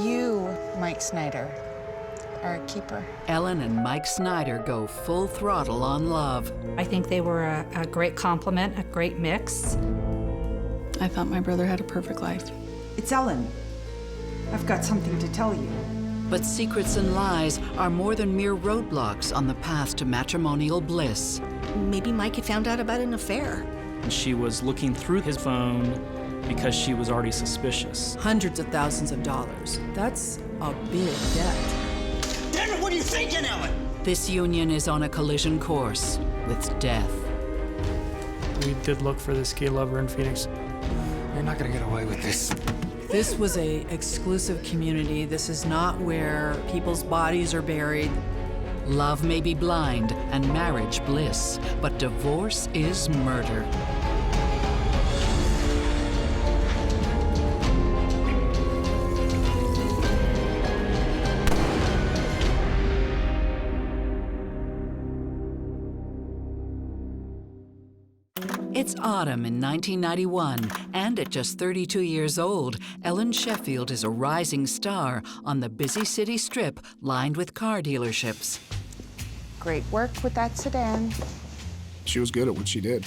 You, Mike Snyder, are a keeper. Ellen and Mike Snyder go full throttle on love. I think they were a great complement, a great mix. I thought my brother had a perfect life. It's Ellen. I've got something to tell you. But secrets and lies are more than mere roadblocks on the path to matrimonial bliss. Maybe Mike had found out about an affair. She was looking through his phone because she was already suspicious. Hundreds of thousands of dollars. That's a big debt. Damn it, what are you thinking, Ellen? This union is on a collision course with death. We did look for this gay lover in Phoenix. You're not gonna get away with this. This was a exclusive community. This is not where people's bodies are buried. Love may be blind and marriage bliss, but divorce is murder. It's autumn in 1991, and at just 32 years old, Ellen Sheffield is a rising star on the busy city strip lined with car dealerships. Great work with that sedan. She was good at what she did.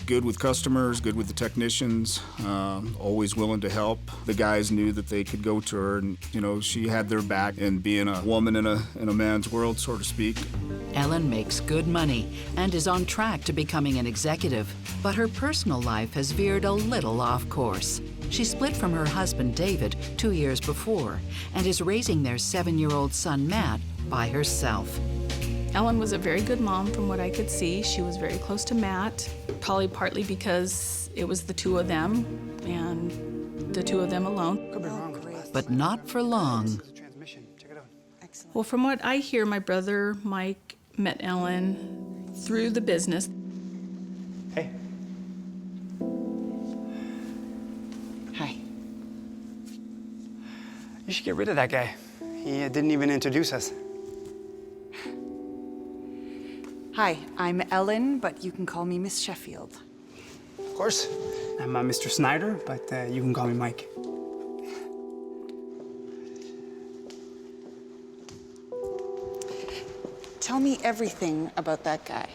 Good with customers, good with the technicians, always willing to help. The guys knew that they could go to her, and she had their back. And being a woman in a man's world, so to speak. Ellen makes good money and is on track to becoming an executive, but her personal life has veered a little off course. She split from her husband, David, 2 years before, and is raising their 7-year-old son, Matt, by herself. Ellen was a very good mom from what I could see. She was very close to Matt, probably partly because it was the two of them and the two of them alone. But not for long. Well, from what I hear, my brother Mike met Ellen through the business. Hey. Hi. You should get rid of that guy. He didn't even introduce us. Hi, I'm Ellen, but you can call me Miss Sheffield. Of course. I'm Mr. Snyder, but you can call me Mike. Tell me everything about that guy.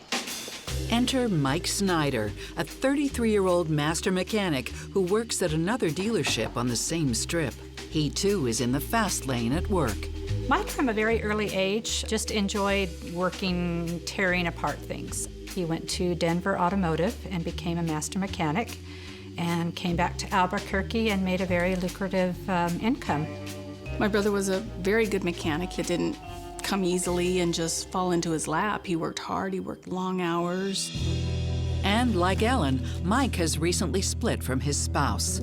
Enter Mike Snyder, a 33-year-old master mechanic who works at another dealership on the same strip. He, too, is in the fast lane at work. Mike, from a very early age, just enjoyed working, tearing apart things. He went to Denver Automotive and became a master mechanic, and came back to Albuquerque and made a very lucrative income. My brother was a very good mechanic. It didn't come easily and just fall into his lap. He worked hard, he worked long hours. And like Ellen, Mike has recently split from his spouse.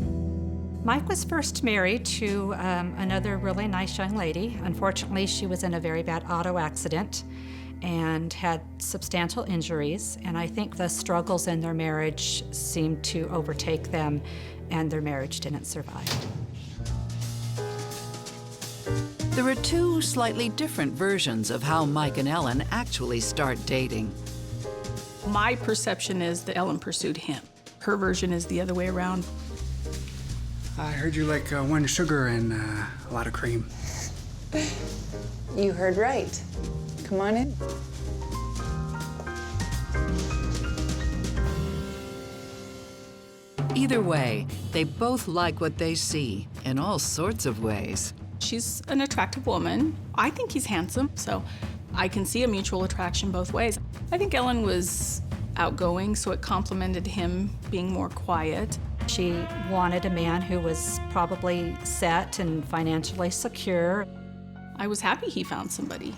Mike was first married to another really nice young lady. Unfortunately, she was in a very bad auto accident and had substantial injuries, and I think the struggles in their marriage seemed to overtake them, and their marriage didn't survive. There are two slightly different versions of how Mike and Ellen actually start dating. My perception is that Ellen pursued him. Her version is the other way around. I heard you like one sugar and a lot of cream. You heard right. Come on in. Either way, they both like what they see in all sorts of ways. She's an attractive woman. I think he's handsome, so I can see a mutual attraction both ways. I think Ellen was outgoing, so it complemented him being more quiet. She wanted a man who was probably set and financially secure. I was happy he found somebody.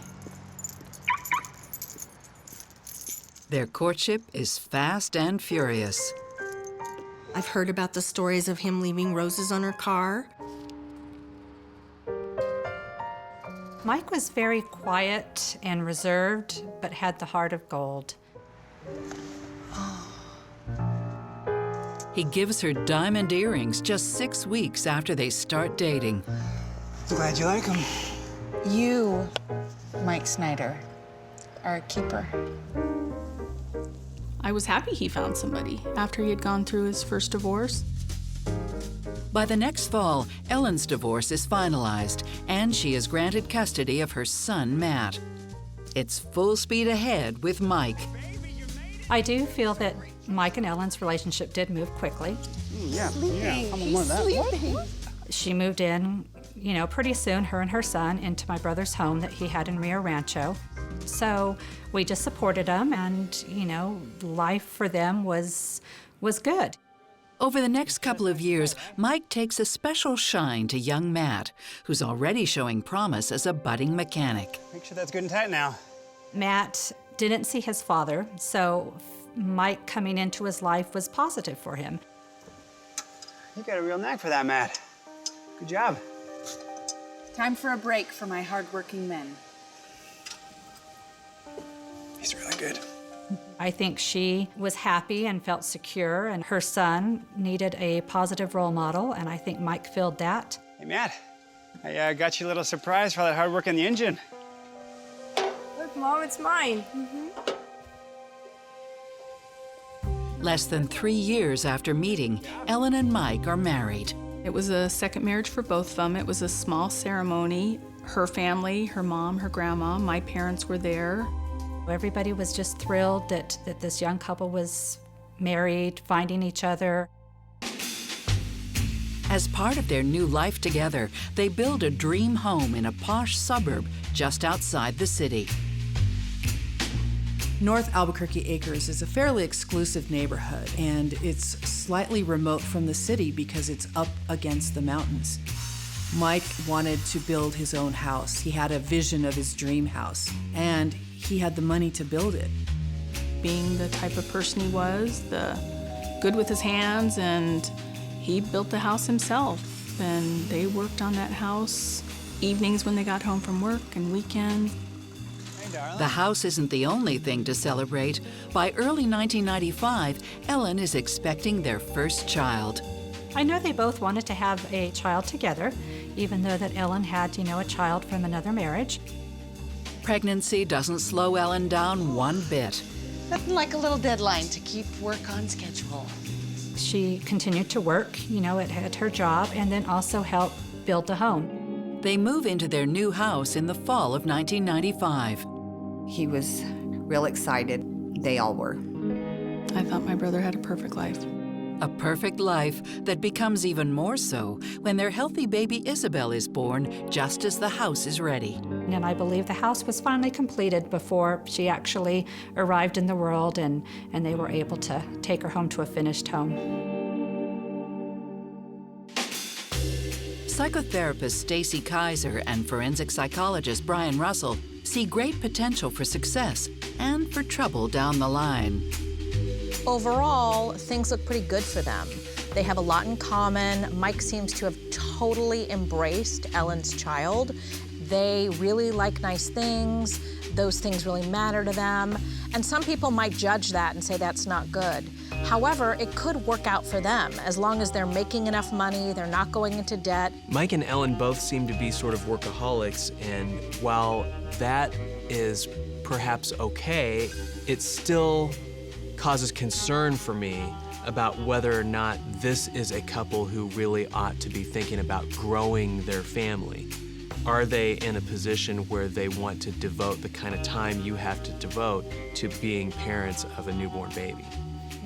Their courtship is fast and furious. I've heard about the stories of him leaving roses on her car. Mike was very quiet and reserved, but had the heart of gold. He gives her diamond earrings just 6 weeks after they start dating. I'm glad you like him. You, Mike Snyder, are a keeper. I was happy he found somebody after he had gone through his first divorce. By the next fall, Ellen's divorce is finalized, and she is granted custody of her son, Matt. It's full speed ahead with Mike. I do feel that Mike and Ellen's relationship did move quickly. Yeah. I'm on one of that. She moved in, pretty soon, her and her son, into my brother's home that he had in Rio Rancho. So we just supported them, and, life for them was good. Over the next couple of years, Mike takes a special shine to young Matt, who's already showing promise as a budding mechanic. Make sure that's good and tight now. Matt didn't see his father, so Mike coming into his life was positive for him. You got a real knack for that, Matt. Good job. Time for a break for my hardworking men. He's really good. I think she was happy and felt secure, and her son needed a positive role model, and I think Mike filled that. Hey, Matt. I got you a little surprise for all that hard work on the engine. Look, Mom, it's mine. Less than 3 years after meeting, Ellen and Mike are married. It was a second marriage for both of them. It was a small ceremony. Her family, her mom, her grandma, my parents were there. Everybody was just thrilled that this young couple was married, finding each other. As part of their new life together, they build a dream home in a posh suburb just outside the city. North Albuquerque Acres is a fairly exclusive neighborhood, and it's slightly remote from the city because it's up against the mountains. Mike wanted to build his own house. He had a vision of his dream house, and he had the money to build it. Being the type of person he was, good with his hands, and he built the house himself. And they worked on that house evenings when they got home from work and weekends. The house isn't the only thing to celebrate. By early 1995, Ellen is expecting their first child. I know they both wanted to have a child together, even though that Ellen had, a child from another marriage. Pregnancy doesn't slow Ellen down one bit. Nothing like a little deadline to keep work on schedule. She continued to work, at her job, and then also help build the home. They move into their new house in the fall of 1995. He was real excited. They all were. I thought my brother had a perfect life. A perfect life that becomes even more so when their healthy baby Isabel is born just as the house is ready. And I believe the house was finally completed before she actually arrived in the world, and they were able to take her home to a finished home. Psychotherapist Stacy Kaiser and forensic psychologist Brian Russell see great potential for success and for trouble down the line. Overall, things look pretty good for them. They have a lot in common. Mike seems to have totally embraced Ellen's child. They really like nice things. Those things really matter to them. And some people might judge that and say that's not good. However, it could work out for them as long as they're making enough money, they're not going into debt. Mike and Ellen both seem to be sort of workaholics, and while that is perhaps okay, it still causes concern for me about whether or not this is a couple who really ought to be thinking about growing their family. Are they in a position where they want to devote the kind of time you have to devote to being parents of a newborn baby?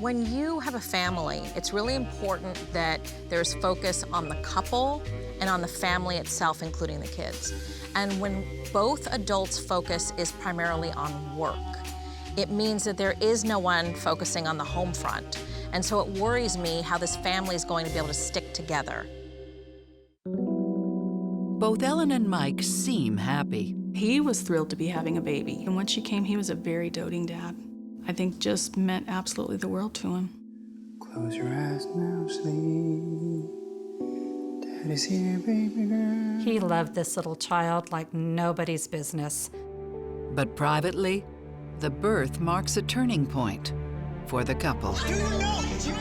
When you have a family, it's really important that there's focus on the couple and on the family itself, including the kids. And when both adults' focus is primarily on work, it means that there is no one focusing on the home front. And so it worries me how this family is going to be able to stick together. Both Ellen and Mike seem happy. He was thrilled to be having a baby. And when she came, he was a very doting dad. I think just meant absolutely the world to him. Close your eyes now, sleep. Daddy's here, baby girl. He loved this little child like nobody's business. But privately, the birth marks a turning point for the couple.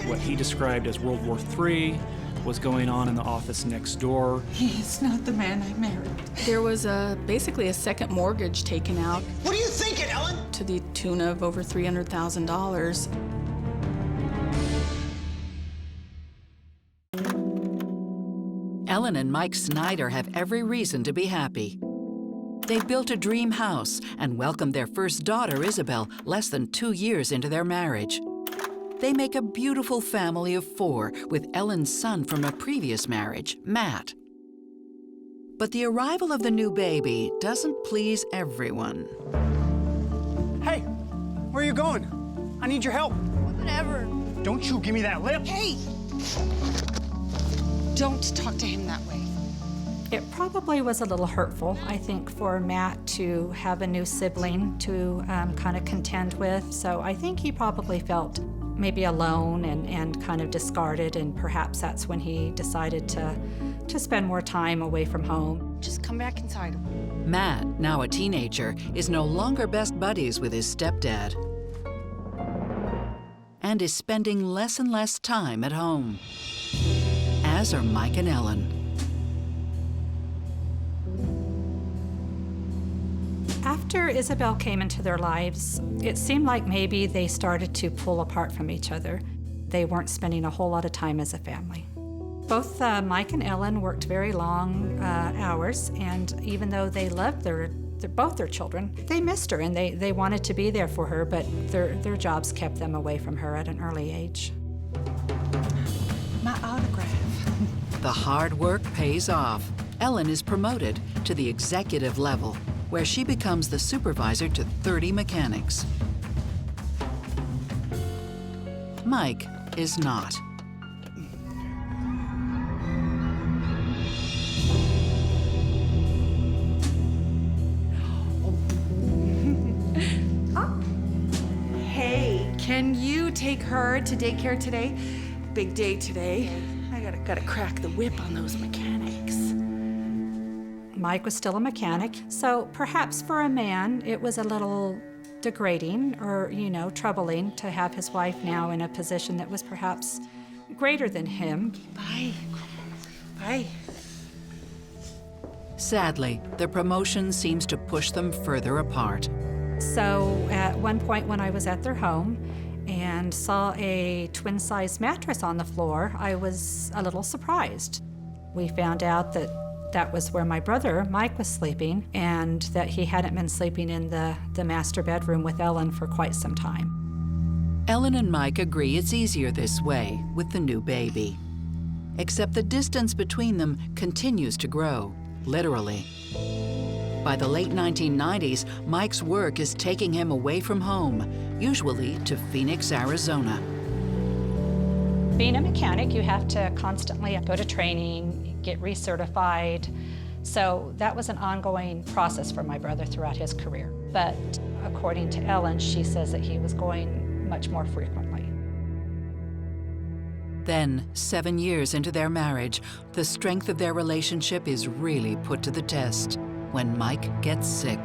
What he described as World War III was going on in the office next door. He's not the man I married. There was basically a second mortgage taken out. What are you thinking, Ellen? To the tune of over $300,000. Ellen and Mike Snyder have every reason to be happy. They've built a dream house and welcomed their first daughter, Isabel, less than 2 years into their marriage. They make a beautiful family of 4 with Ellen's son from a previous marriage, Matt. But the arrival of the new baby doesn't please everyone. Hey, where are you going? I need your help. Whatever. Don't you give me that lip. Hey! Don't talk to him that way. It probably was a little hurtful, I think, for Matt to have a new sibling to kind of contend with. So I think he probably felt maybe alone and kind of discarded, and perhaps that's when he decided to spend more time away from home. Just come back inside. Matt, now a teenager, is no longer best buddies with his stepdad and is spending less and less time at home, as are Mike and Ellen. After Isabel came into their lives, it seemed like maybe they started to pull apart from each other. They weren't spending a whole lot of time as a family. Both Mike and Ellen worked very long hours, and even though they loved both their children, they missed her and they wanted to be there for her, but their jobs kept them away from her at an early age. My autograph. The hard work pays off. Ellen is promoted to the executive level, where she becomes the supervisor to 30 mechanics. Mike is not. Hey, can you take her to daycare today? Big day today. I gotta crack the whip on those mechanics. Mike was still a mechanic, so perhaps for a man it was a little degrading or, troubling to have his wife now in a position that was perhaps greater than him. Bye. Bye. Sadly, the promotion seems to push them further apart. So at one point when I was at their home and saw a twin-size mattress on the floor, I was a little surprised. We found out that was where my brother, Mike, was sleeping, and that he hadn't been sleeping in the master bedroom with Ellen for quite some time. Ellen and Mike agree it's easier this way with the new baby. Except the distance between them continues to grow, literally. By the late 1990s, Mike's work is taking him away from home, usually to Phoenix, Arizona. Being a mechanic, you have to constantly go to training, get recertified. So that was an ongoing process for my brother throughout his career. But according to Ellen, she says that he was going much more frequently. Then, 7 years into their marriage, the strength of their relationship is really put to the test when Mike gets sick.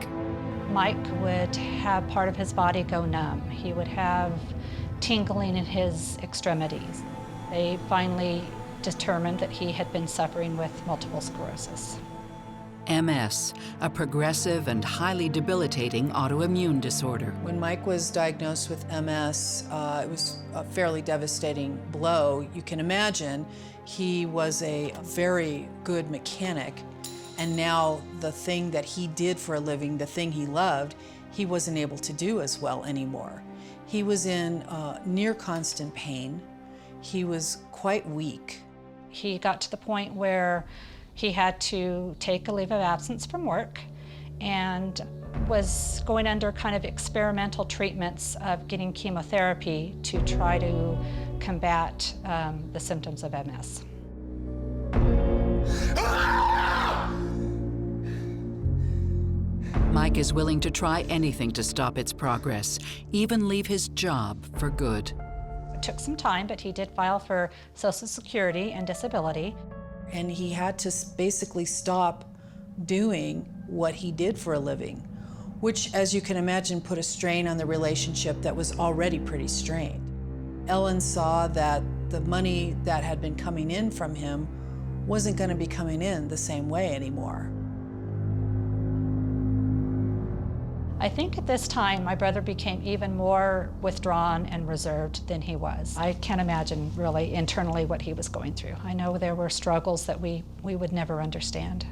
Mike would have part of his body go numb. He would have tingling in his extremities. They finally determined that he had been suffering with multiple sclerosis. MS, a progressive and highly debilitating autoimmune disorder. When Mike was diagnosed with MS, it was a fairly devastating blow. You can imagine he was a very good mechanic, and now the thing that he did for a living, the thing he loved, he wasn't able to do as well anymore. He was in near constant pain. He was quite weak. He got to the point where he had to take a leave of absence from work and was going under kind of experimental treatments of getting chemotherapy to try to combat the symptoms of MS. Mike is willing to try anything to stop its progress, even leave his job for good. It took some time, but he did file for Social Security and disability. And he had to basically stop doing what he did for a living, which, as you can imagine, put a strain on the relationship that was already pretty strained. Ellen saw that the money that had been coming in from him wasn't going to be coming in the same way anymore. I think at this time, my brother became even more withdrawn and reserved than he was. I can't imagine really internally what he was going through. I know there were struggles that we would never understand.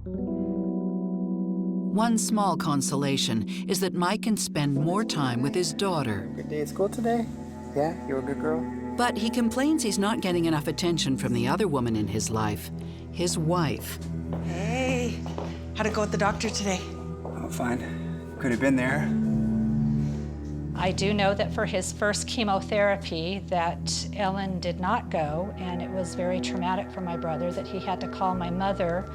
One small consolation is that Mike can spend more time with his daughter. Good day at school today? Yeah, you're a good girl? But he complains he's not getting enough attention from the other woman in his life, his wife. Hey, how'd it go with the doctor today? Oh, fine. Could have been there. I do know that for his first chemotherapy that Ellen did not go, and it was very traumatic for my brother that he had to call my mother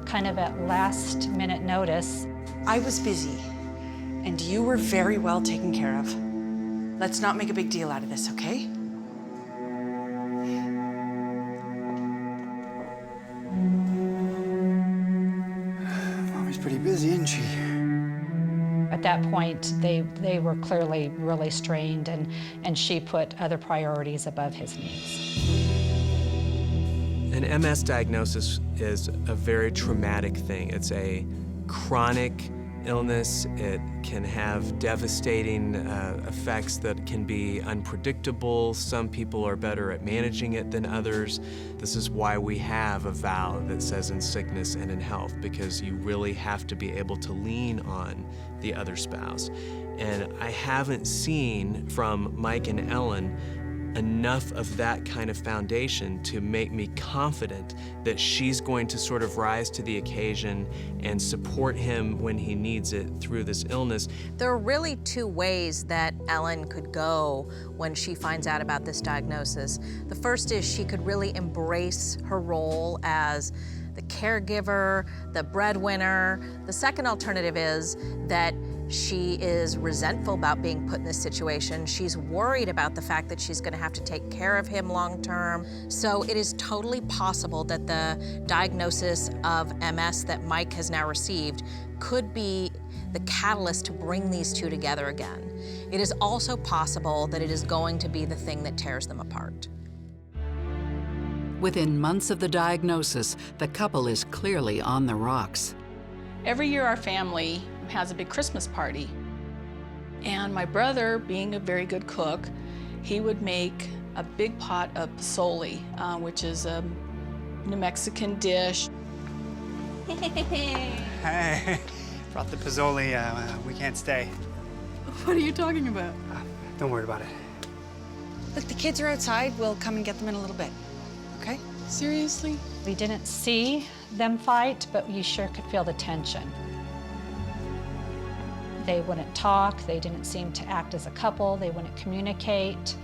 kind of at last minute notice. I was busy, and you were very well taken care of. Let's not make a big deal out of this, okay? Mommy's pretty busy, isn't she? At that point, they were clearly really strained, and she put other priorities above his needs. An MS diagnosis is a very traumatic thing. It's a chronic illness. It can have devastating effects that can be unpredictable. Some people are better at managing it than others. This is why we have a vow that says in sickness and in health, because you really have to be able to lean on the other spouse. And I haven't seen from Mike and Ellen enough of that kind of foundation to make me confident that she's going to sort of rise to the occasion and support him when he needs it through this illness. There are really two ways that Ellen could go when she finds out about this diagnosis. The first is she could really embrace her role as the caregiver, the breadwinner. The second alternative is that she is resentful about being put in this situation. She's worried about the fact that she's going to have to take care of him long term. So it is totally possible that the diagnosis of MS that Mike has now received could be the catalyst to bring these two together again. It is also possible that it is going to be the thing that tears them apart. Within months of the diagnosis, the couple is clearly on the rocks. Every year our family has a big Christmas party. And my brother, being a very good cook, he would make a big pot of pozole, which is a New Mexican dish. Hey, brought the pozole. We can't stay. What are you talking about? Don't worry about it. Look, the kids are outside. We'll come and get them in a little bit, okay? Seriously? We didn't see them fight, but you sure could feel the tension. They wouldn't talk, they didn't seem to act as a couple, they wouldn't communicate.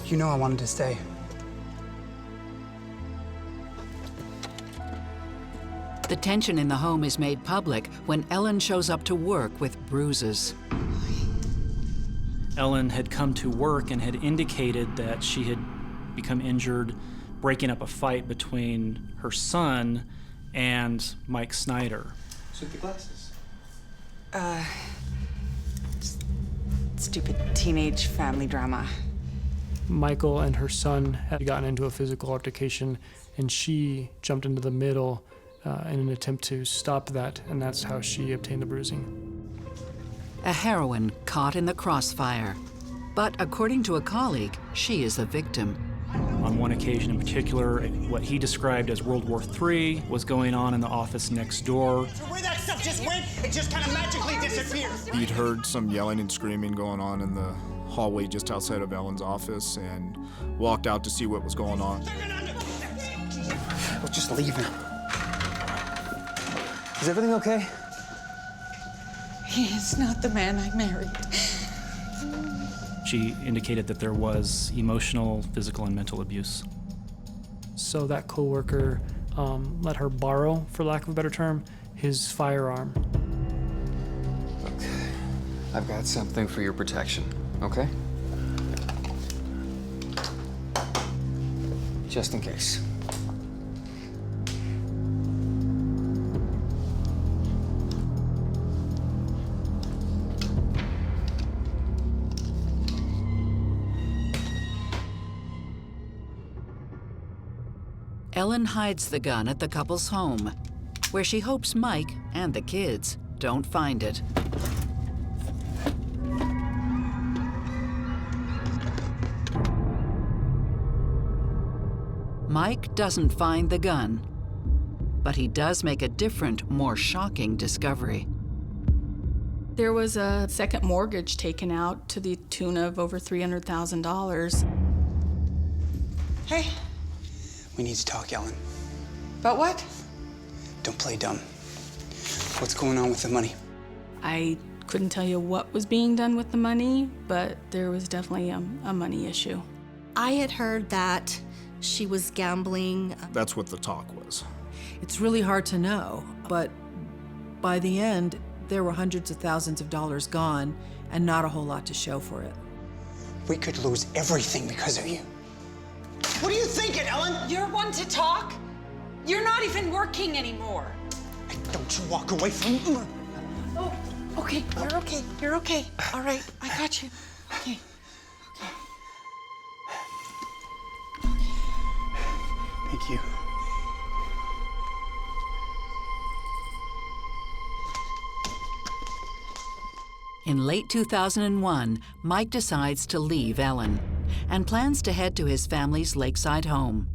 You know I wanted to stay. The tension in the home is made public when Ellen shows up to work with bruises. Ellen had come to work and had indicated that she had become injured breaking up a fight between her son and Mike Snyder. Took the glasses. Stupid teenage family drama. Michael and her son had gotten into a physical altercation, and she jumped into the middle in an attempt to stop that, and that's how she obtained the bruising. A heroine caught in the crossfire. But according to a colleague, she is the victim. On one occasion in particular, what he described as World War III was going on in the office next door. So where that stuff just went, it just kind of magically disappeared. He'd heard some yelling and screaming going on in the hallway just outside of Ellen's office and walked out to see what was going on. We'll just leave him. Is everything okay? He is not the man I married. She indicated that there was emotional, physical, and mental abuse. So that coworker let her borrow, for lack of a better term, his firearm. Look, I've got something for your protection, okay? Just in case. Ellen hides the gun at the couple's home. where she hopes Mike and the kids don't find it. Mike doesn't find the gun, but he does make a different, more shocking discovery. There was a second mortgage taken out to the tune of over $300,000. Hey. We need to talk, Ellen. But what? Don't play dumb. What's going on with the money? I couldn't tell you what was being done with the money, but there was definitely a money issue. I had heard that she was gambling. That's what the talk was. It's really hard to know, but by the end, there were hundreds of thousands of dollars gone and not a whole lot to show for it. We could lose everything because of you. What are you thinking, Ellen? You're one to talk? You're not even working anymore. Don't you walk away from me. Oh, okay, you're okay, you're okay. All right, I got you. Okay. Thank you. In late 2001, Mike decides to leave Ellen and plans to head to his family's lakeside home.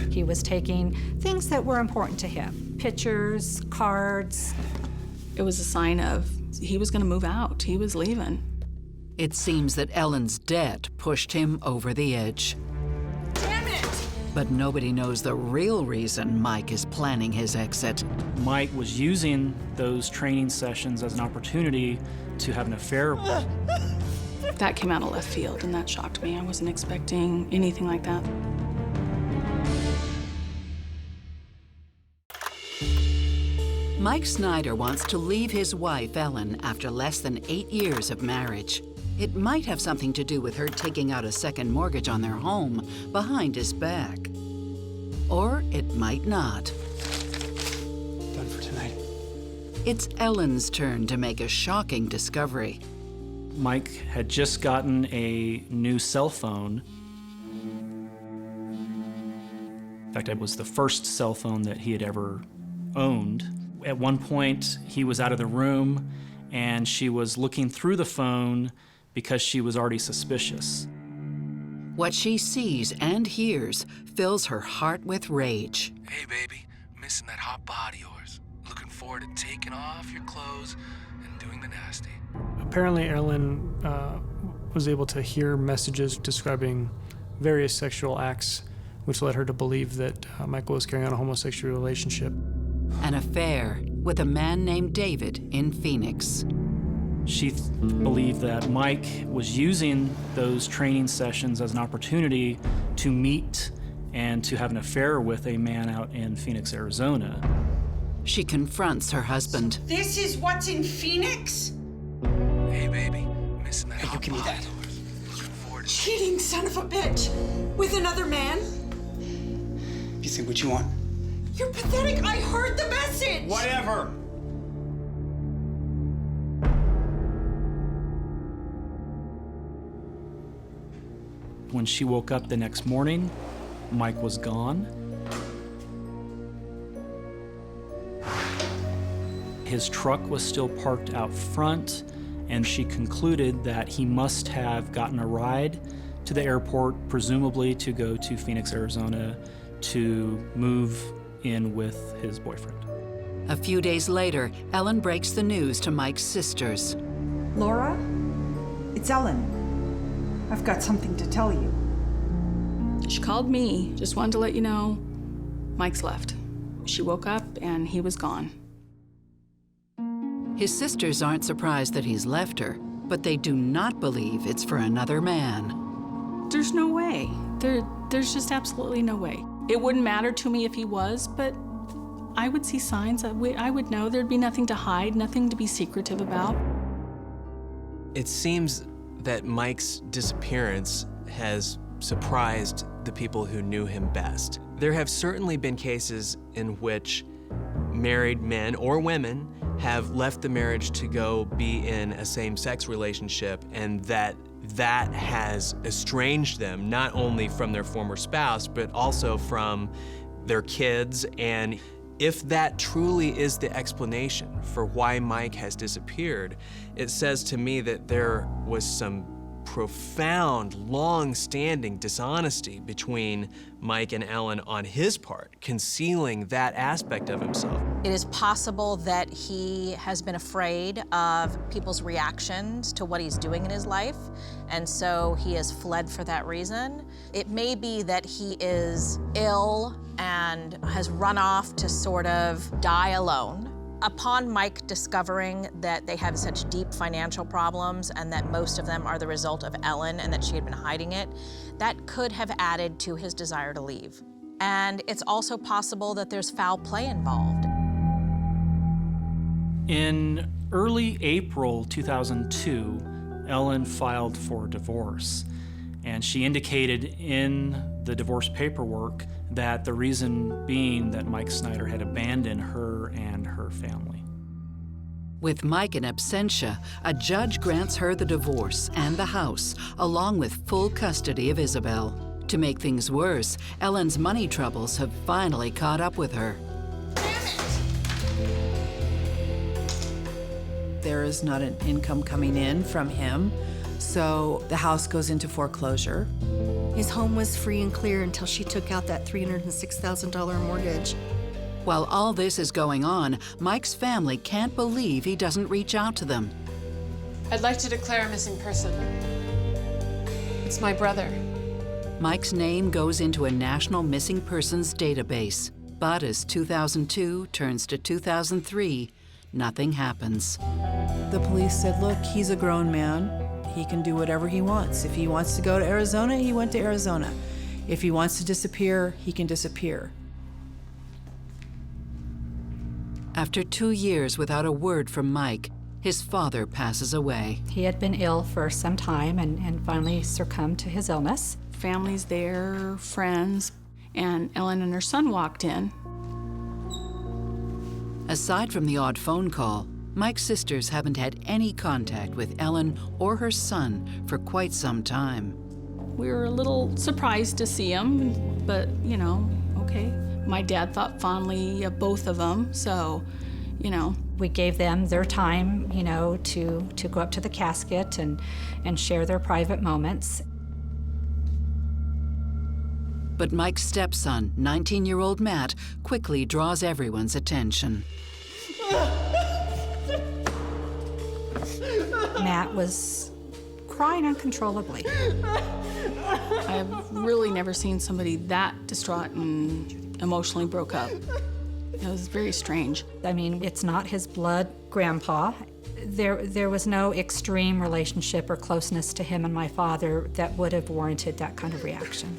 He was taking things that were important to him, pictures, cards. It was a sign of he was going to move out. He was leaving. It seems that Ellen's debt pushed him over the edge. Damn it! But nobody knows the real reason Mike is planning his exit. Mike was using those training sessions as an opportunity to have an affair. That came out of left field, and that shocked me. I wasn't expecting anything like that. Mike Snyder wants to leave his wife, Ellen, after less than 8 years of marriage. It might have something to do with her taking out a second mortgage on their home behind his back. Or it might not. Done for tonight. It's Ellen's turn to make a shocking discovery. Mike had just gotten a new cell phone. In fact, it was the first cell phone that he had ever owned. At one point, he was out of the room, and she was looking through the phone because she was already suspicious. What she sees and hears fills her heart with rage. Hey, baby, missing that hot bod of yours. Looking forward to taking off your clothes and doing the nasty. Apparently, Ellen was able to hear messages describing various sexual acts, which led her to believe that Michael was carrying on a homosexual relationship. An affair with a man named David in Phoenix. She believed that Mike was using those training sessions as an opportunity to meet and to have an affair with a man out in Phoenix, Arizona. She confronts her husband. This is what's in Phoenix? Hey, baby, missing that hot give me bod that. of yours. Cheating son of a bitch! With another man? You think what you want? You're pathetic! I heard the message! Whatever! When she woke up the next morning, Mike was gone. His truck was still parked out front, and she concluded that he must have gotten a ride to the airport, presumably to go to Phoenix, Arizona, to move in with his boyfriend. A few days later, Ellen breaks the news to Mike's sisters. Laura, it's Ellen. I've got something to tell you. She called me, just wanted to let you know Mike's left. She woke up and he was gone. His sisters aren't surprised that he's left her, but they do not believe it's for another man. There's no way. There's just absolutely no way. It wouldn't matter to me if he was, but I would see signs. I would know there'd be nothing to hide, nothing to be secretive about. It seems that Mike's disappearance has surprised the people who knew him best. There have certainly been cases in which married men or women have left the marriage to go be in a same-sex relationship, and that has estranged them not only from their former spouse, but also from their kids. And If that truly is the explanation for why Mike has disappeared, it says to me that there was some profound, long-standing dishonesty between Mike and Ellen on his part, concealing that aspect of himself. It is possible that he has been afraid of people's reactions to what he's doing in his life, and so he has fled for that reason. It may be that he is ill and has run off to sort of die alone. Upon Mike discovering that they have such deep financial problems and that most of them are the result of Ellen and that she had been hiding it, that could have added to his desire to leave. And it's also possible that there's foul play involved. In early April 2002, Ellen filed for divorce, and she indicated in the divorce paperwork that the reason being that Mike Snyder had abandoned her and her family. With Mike in absentia, a judge grants her the divorce and the house, along with full custody of Isabel. To make things worse, Ellen's money troubles have finally caught up with her. There is not an income coming in from him, so the house goes into foreclosure. His home was free and clear until she took out that $306,000 mortgage. While all this is going on, Mike's family can't believe he doesn't reach out to them. I'd like to declare a missing person. It's my brother. Mike's name goes into a national missing persons database. But as 2002 turns to 2003, nothing happens. The police said, look, he's a grown man. He can do whatever he wants. If he wants to go to Arizona, he went to Arizona. If he wants to disappear, he can disappear. After 2 years without a word from Mike, his father passes away. He had been ill for some time and finally succumbed to his illness. Family's there, friends, and Ellen and her son walked in. Aside from the odd phone call, Mike's sisters haven't had any contact with Ellen or her son for quite some time. We were a little surprised to see him, but, you know, okay. My dad thought fondly of both of them, so, you know. We gave them their time, you know, to go up to the casket and share their private moments. But Mike's stepson, 19-year-old Matt, quickly draws everyone's attention. Matt was crying uncontrollably. I've really never seen somebody that distraught and emotionally broke up. It was very strange. I mean, it's not his blood grandpa. There was no extreme relationship or closeness to him and my father that would have warranted that kind of reaction.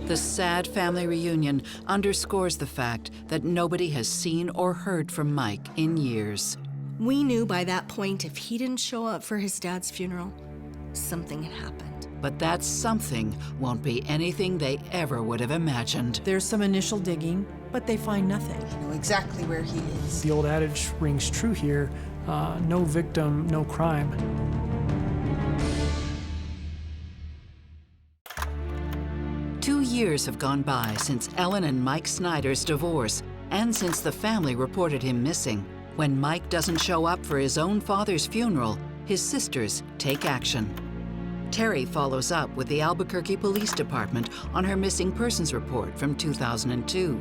The sad family reunion underscores the fact that nobody has seen or heard from Mike in years. We knew by that point if he didn't show up for his dad's funeral, something had happened. But that something won't be anything they ever would have imagined. There's some initial digging, but they find nothing. I know exactly where he is. The old adage rings true here, no victim, no crime. Two years have gone by since Ellen and Mike Snyder's divorce, and since the family reported him missing. When Mike doesn't show up for his own father's funeral, his sisters take action. Terry follows up with the Albuquerque Police Department on her missing persons report from 2002.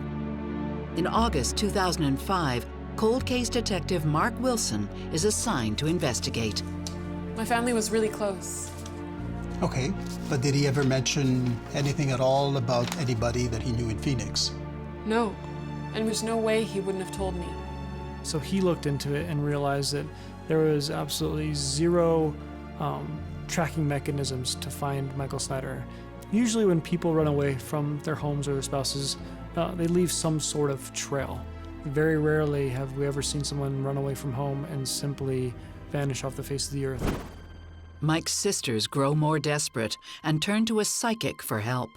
In August 2005, cold case detective Mark Wilson is assigned to investigate. My family was really close. Okay, but did he ever mention anything at all about anybody that he knew in Phoenix? No, and there's no way he wouldn't have told me. So he looked into it and realized that there was absolutely zero tracking mechanisms to find Michael Snyder. Usually when people run away from their homes or their spouses, they leave some sort of trail. Very rarely have we ever seen someone run away from home and simply vanish off the face of the earth. Mike's sisters grow more desperate and turn to a psychic for help.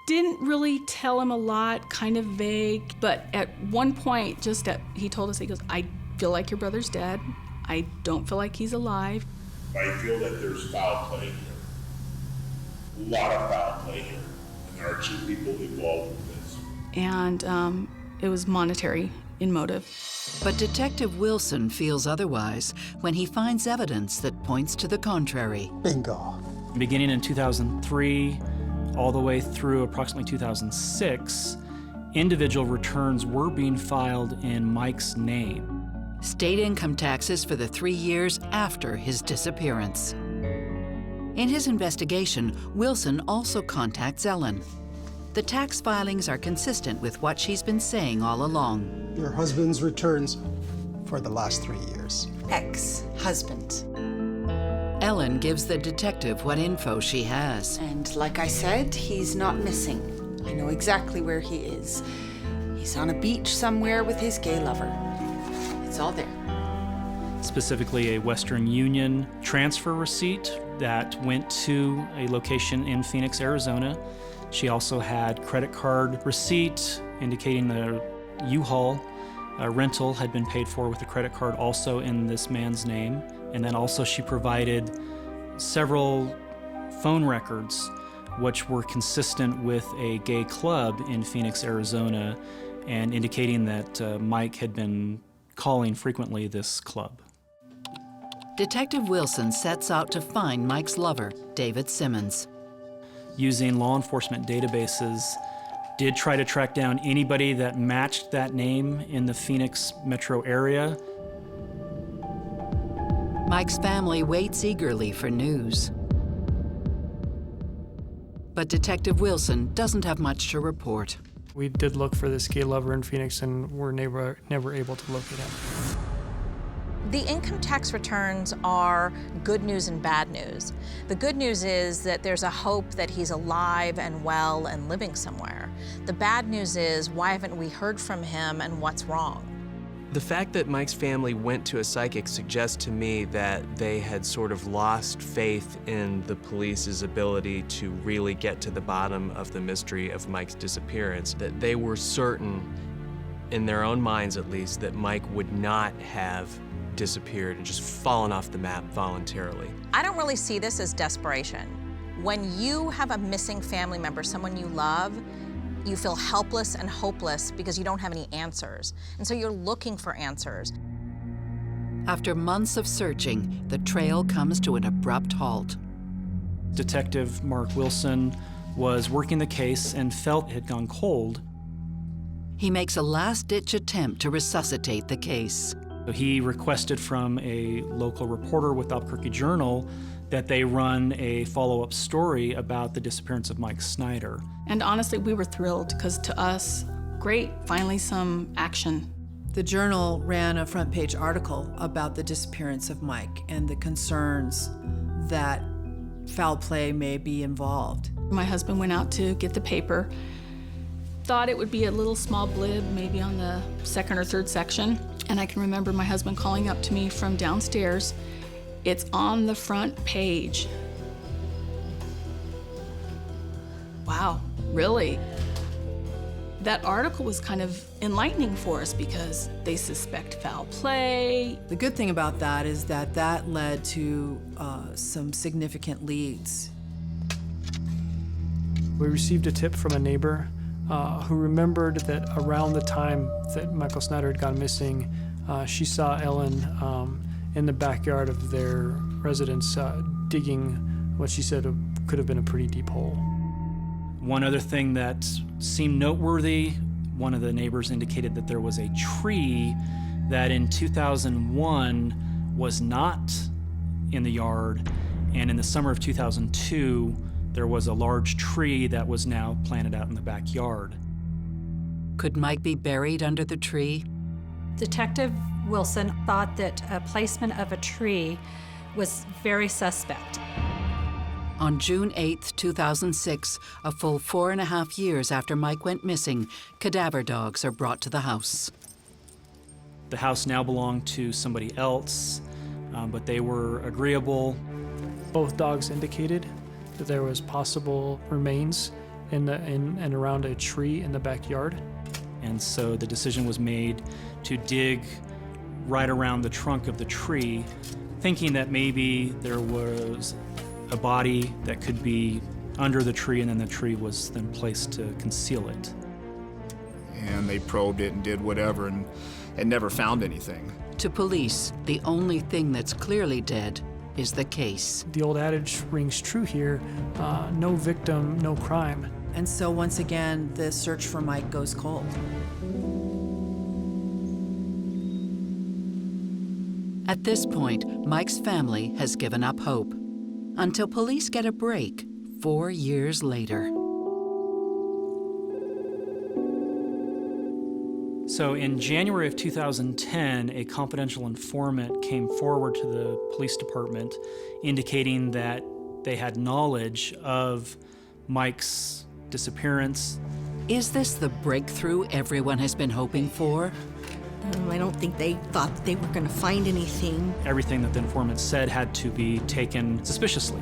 Didn't really tell him a lot, kind of vague, but at one point, he told us, he goes, I feel like your brother's dead. I don't feel like he's alive. I feel that there's foul play here. A lot of foul play here. And there are two people involved with this. and it was monetary in motive. But Detective Wilson feels otherwise when he finds evidence that points to the contrary. Bingo. Beginning in 2003, all the way through approximately 2006, individual returns were being filed in Mike's name. State income taxes for the 3 years after his disappearance. In his investigation, Wilson also contacts Ellen. The tax filings are consistent with what she's been saying all along. Your husband's returns for the last 3 years. Ex-husband. Ellen gives the detective what info she has. And like I said, he's not missing. I know exactly where he is. He's on a beach somewhere with his gay lover. It's all there. Specifically a Western Union transfer receipt that went to a location in Phoenix, Arizona. She also had credit card receipt indicating the U-Haul rental had been paid for with a credit card also in this man's name. And then also she provided several phone records which were consistent with a gay club in Phoenix, Arizona, and indicating that Mike had been calling frequently this club. Detective Wilson sets out to find Mike's lover, David Simmons. Using law enforcement databases, did try to track down anybody that matched that name in the Phoenix metro area. Mike's family waits eagerly for news. But Detective Wilson doesn't have much to report. We did look for this gay lover in Phoenix and were never able to locate him. The income tax returns are good news and bad news. The good news is that there's a hope that he's alive and well and living somewhere. The bad news is, why haven't we heard from him and what's wrong? The fact that Mike's family went to a psychic suggests to me that they had sort of lost faith in the police's ability to really get to the bottom of the mystery of Mike's disappearance, that they were certain, in their own minds at least, that Mike would not have disappeared and just fallen off the map voluntarily. I don't really see this as desperation. When you have a missing family member, someone you love, you feel helpless and hopeless because you don't have any answers. And so you're looking for answers. After months of searching, the trail comes to an abrupt halt. Detective Mark Wilson was working the case and felt it had gone cold. He makes a last-ditch attempt to resuscitate the case. He requested from a local reporter with the Albuquerque Journal that they run a follow-up story about the disappearance of Mike Snyder. And honestly, we were thrilled because to us, great, finally some action. The Journal ran a front-page article about the disappearance of Mike and the concerns that foul play may be involved. My husband went out to get the paper, thought it would be a little small blib, maybe on the second or third section. And I can remember my husband calling up to me from downstairs. It's on the front page. Wow, really? That article was kind of enlightening for us because they suspect foul play. The good thing about that is that that led to some significant leads. We received a tip from a neighbor who remembered that around the time that Michael Snyder had gone missing, she saw Ellen in the backyard of their residence digging what she said could have been a pretty deep hole. One other thing that seemed noteworthy, one of the neighbors indicated that there was a tree that in 2001 was not in the yard, and in the summer of 2002, there was a large tree that was now planted out in the backyard. Could Mike be buried under the tree? Detective Wilson thought that a placement of a tree was very suspect. On June 8, 2006, a full 4.5 years after Mike went missing, cadaver dogs are brought to the house. The house now belonged to somebody else, but they were agreeable. Both dogs indicated that there was possible remains in and around a tree in the backyard. And so the decision was made to dig right around the trunk of the tree, thinking that maybe there was a body that could be under the tree, and then the tree was then placed to conceal it. and they probed it and did whatever and never found anything. To police, the only thing that's clearly dead is the case. The old adage rings true here, no victim, no crime. And so once again, the search for Mike goes cold. At this point, Mike's family has given up hope until police get a break 4 years later. So in January of 2010, a confidential informant came forward to the police department indicating that they had knowledge of Mike's disappearance. Is this the breakthrough everyone has been hoping for? I don't think they thought that they were going to find anything. Everything that the informant said had to be taken suspiciously.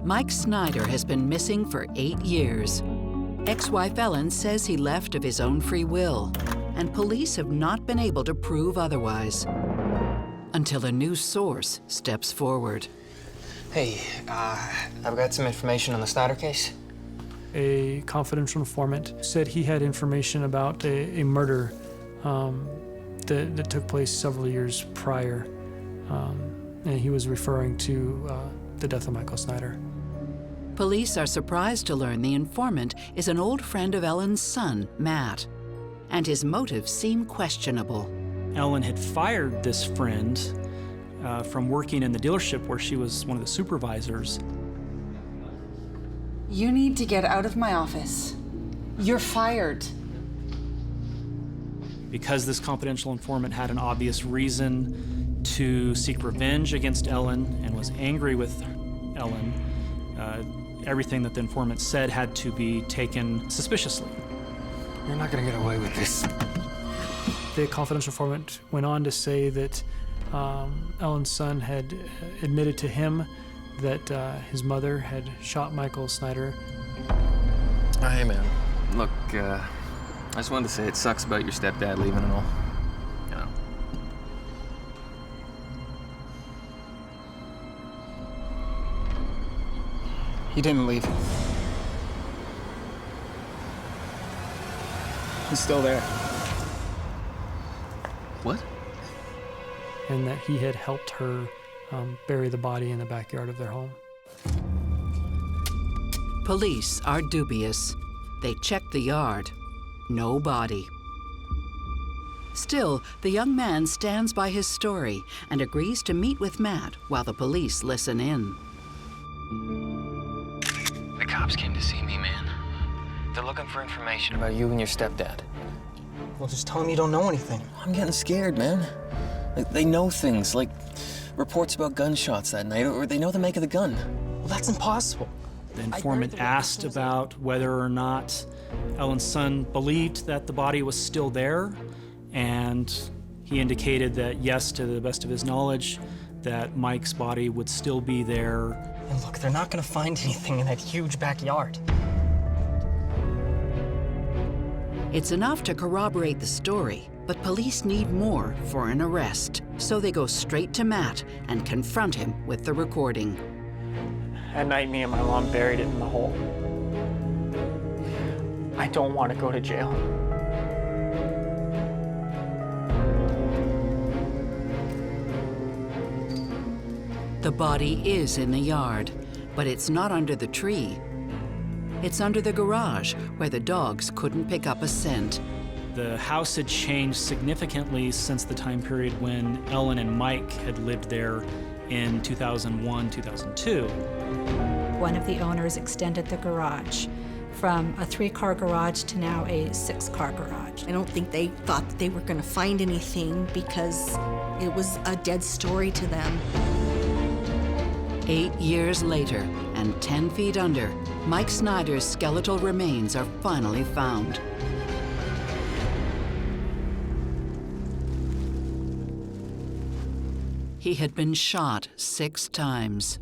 Mike Snyder has been missing for 8 years. Ex-wife Ellen says he left of his own free will, and police have not been able to prove otherwise until a new source steps forward. Hey, I've got some information on the Snyder case. A confidential informant said he had information about a murder that took place several years prior, and he was referring to the death of Michael Snyder. Police are surprised to learn the informant is an old friend of Ellen's son, Matt, and his motives seem questionable. Ellen had fired this friend from working in the dealership where she was one of the supervisors. You need to get out of my office. You're fired. Because this confidential informant had an obvious reason to seek revenge against Ellen and was angry with Ellen, everything that the informant said had to be taken suspiciously. You're not gonna get away with this. The confidential informant went on to say that Ellen's son had admitted to him that his mother had shot Michael Snyder. Hey, man. Look, I just wanted to say it sucks about your stepdad leaving and all. You know. He didn't leave. He's still there. What? And that he had helped her bury the body in the backyard of their home. Police are dubious. They check the yard. No body. Still, the young man stands by his story and agrees to meet with Matt while the police listen in. The cops came to see me, man. They're looking for information about you and your stepdad. Well, just tell them you don't know anything. I'm getting scared, man. Like, they know things, like reports about gunshots that night, or they know the make of the gun. Well, that's impossible. The informant asked about whether or not Ellen's son believed that the body was still there, and he indicated that yes, to the best of his knowledge, that Mike's body would still be there. And look, they're not gonna find anything in that huge backyard. It's enough to corroborate the story, but police need more for an arrest. So they go straight to Matt and confront him with the recording. At night, me and my mom buried it in the hole. I don't want to go to jail. The body is in the yard, but it's not under the tree. It's under the garage, where the dogs couldn't pick up a scent. The house had changed significantly since the time period when Ellen and Mike had lived there in 2001, 2002. One of the owners extended the garage from a 3-car garage to now a 6-car garage. I don't think they thought that they were going to find anything because it was a dead story to them. 8 years later, and 10 feet under, Mike Snyder's skeletal remains are finally found. He had been shot 6 times.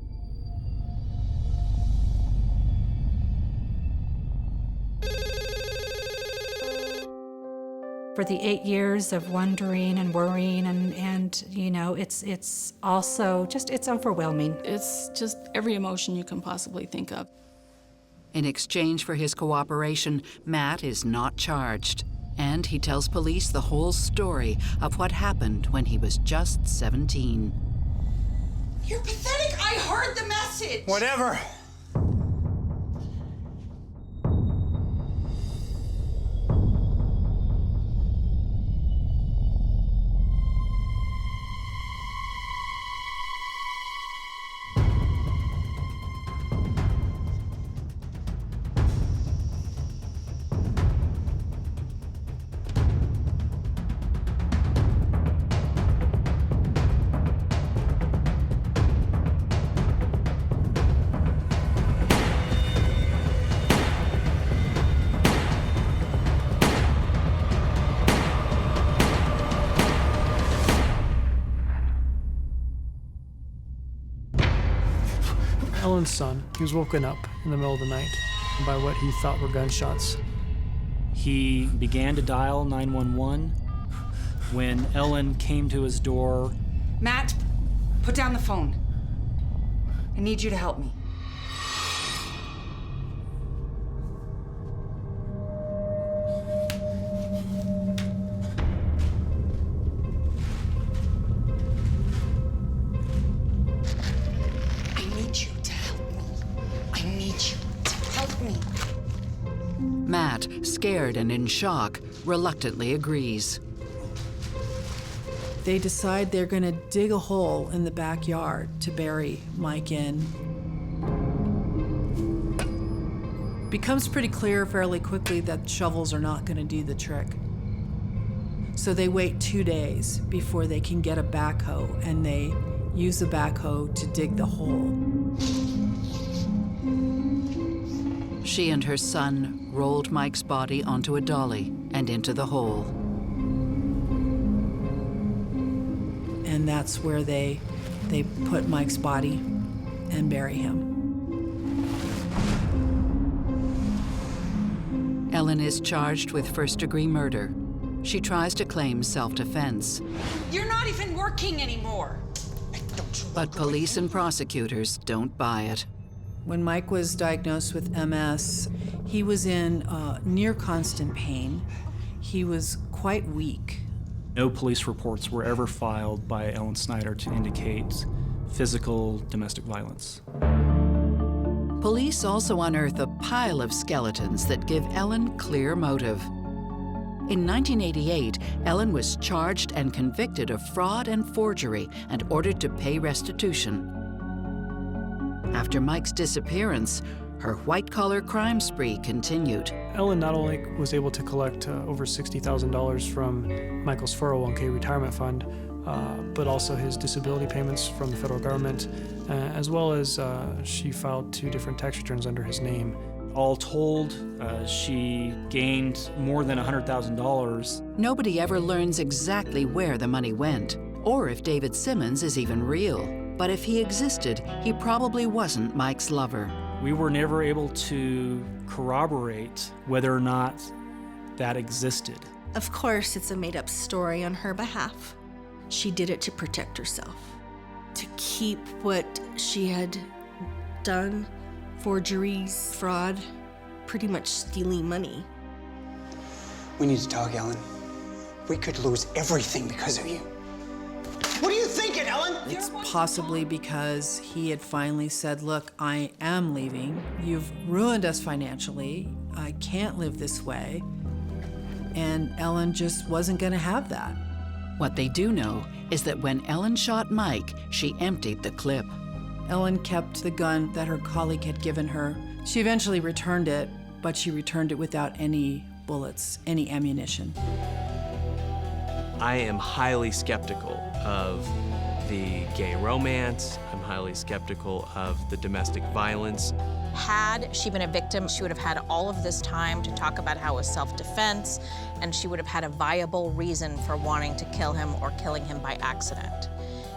For the 8 years of wondering and worrying, and you know, it's also just, it's overwhelming. It's just every emotion you can possibly think of. In exchange for his cooperation, Matt is not charged. And he tells police the whole story of what happened when he was just 17. You're pathetic. I heard the message. Whatever. Ellen's son, he was woken up in the middle of the night by what he thought were gunshots. He began to dial 911 when Ellen came to his door. Matt, put down the phone. I need you to help me. Matt, scared and in shock, reluctantly agrees. They decide they're going to dig a hole in the backyard to bury Mike in. Becomes pretty clear fairly quickly that shovels are not going to do the trick. So they wait 2 days before they can get a backhoe, and they use the backhoe to dig the hole. She and her son rolled Mike's body onto a dolly and into the hole. And that's where they put Mike's body and bury him. Ellen is charged with first-degree murder. She tries to claim self-defense. You're not even working anymore. But police and prosecutors don't buy it. When Mike was diagnosed with MS, he was in near constant pain. He was quite weak. No police reports were ever filed by Ellen Snyder to indicate physical domestic violence. Police also unearth a pile of skeletons that give Ellen clear motive. In 1988, Ellen was charged and convicted of fraud and forgery and ordered to pay restitution. After Mike's disappearance, her white-collar crime spree continued. Ellen not only was able to collect over $60,000 from Michael's 401k retirement fund, but also his disability payments from the federal government, as well as she filed 2 different tax returns under his name. All told, she gained more than $100,000. Nobody ever learns exactly where the money went, or if David Simmons is even real. But if he existed, he probably wasn't Mike's lover. We were never able to corroborate whether or not that existed. Of course, it's a made-up story on her behalf. She did it to protect herself, to keep what she had done, forgeries, fraud, pretty much stealing money. We need to talk, Ellen. We could lose everything because of you. What are you thinking, Ellen? It's possibly because he had finally said, look, I am leaving. You've ruined us financially. I can't live this way. And Ellen just wasn't going to have that. What they do know is that when Ellen shot Mike, she emptied the clip. Ellen kept the gun that her colleague had given her. She eventually returned it, but she returned it without any bullets, any ammunition. I am highly skeptical of the gay romance. I'm highly skeptical of the domestic violence. Had she been a victim, she would have had all of this time to talk about how it was self-defense, and she would have had a viable reason for wanting to kill him or killing him by accident.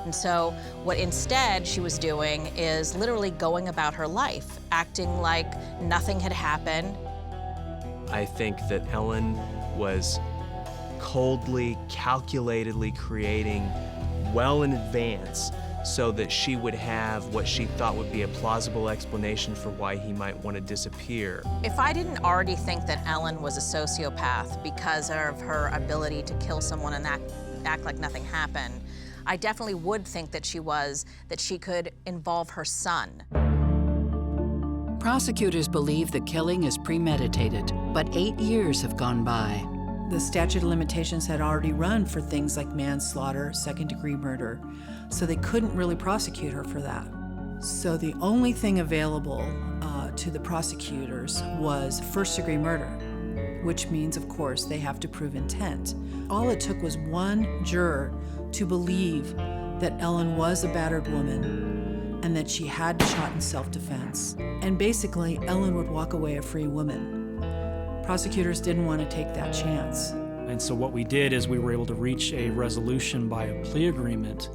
And so what instead she was doing is literally going about her life, acting like nothing had happened. I think that Ellen was coldly, calculatedly creating well in advance so that she would have what she thought would be a plausible explanation for why he might want to disappear. If I didn't already think that Ellen was a sociopath because of her ability to kill someone and act like nothing happened, I definitely would think that she could involve her son. Prosecutors believe the killing is premeditated, but 8 years have gone by. The statute of limitations had already run for things like manslaughter, second-degree murder, so they couldn't really prosecute her for that. So the only thing available to the prosecutors was first-degree murder, which means, of course, they have to prove intent. All it took was one juror to believe that Ellen was a battered woman and that she had shot in self-defense. And basically, Ellen would walk away a free woman. Prosecutors didn't want to take that chance. And so what we did is we were able to reach a resolution by a plea agreement.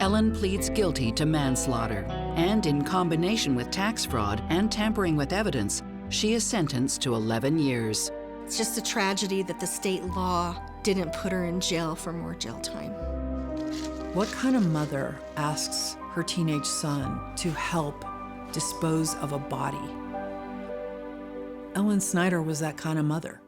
Ellen pleads guilty to manslaughter, and in combination with tax fraud and tampering with evidence, she is sentenced to 11 years. It's just a tragedy that the state law didn't put her in jail for more jail time. What kind of mother asks her teenage son to help dispose of a body? Ellen Snyder was that kind of mother.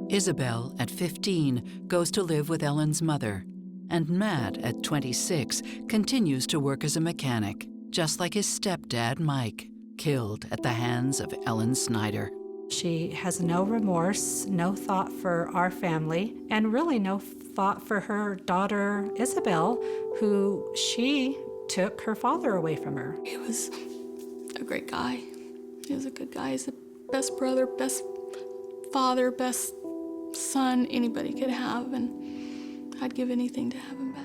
Isabel, at 15, goes to live with Ellen's mother, and Matt, at 26, continues to work as a mechanic, just like his stepdad, Mike, killed at the hands of Ellen Snyder. She has no remorse, no thought for our family, and really no thought for her daughter, Isabel, who she took her father away from her. He was a great guy. He was a good guy. He's the best brother, best father, best son anybody could have, and I'd give anything to have him back.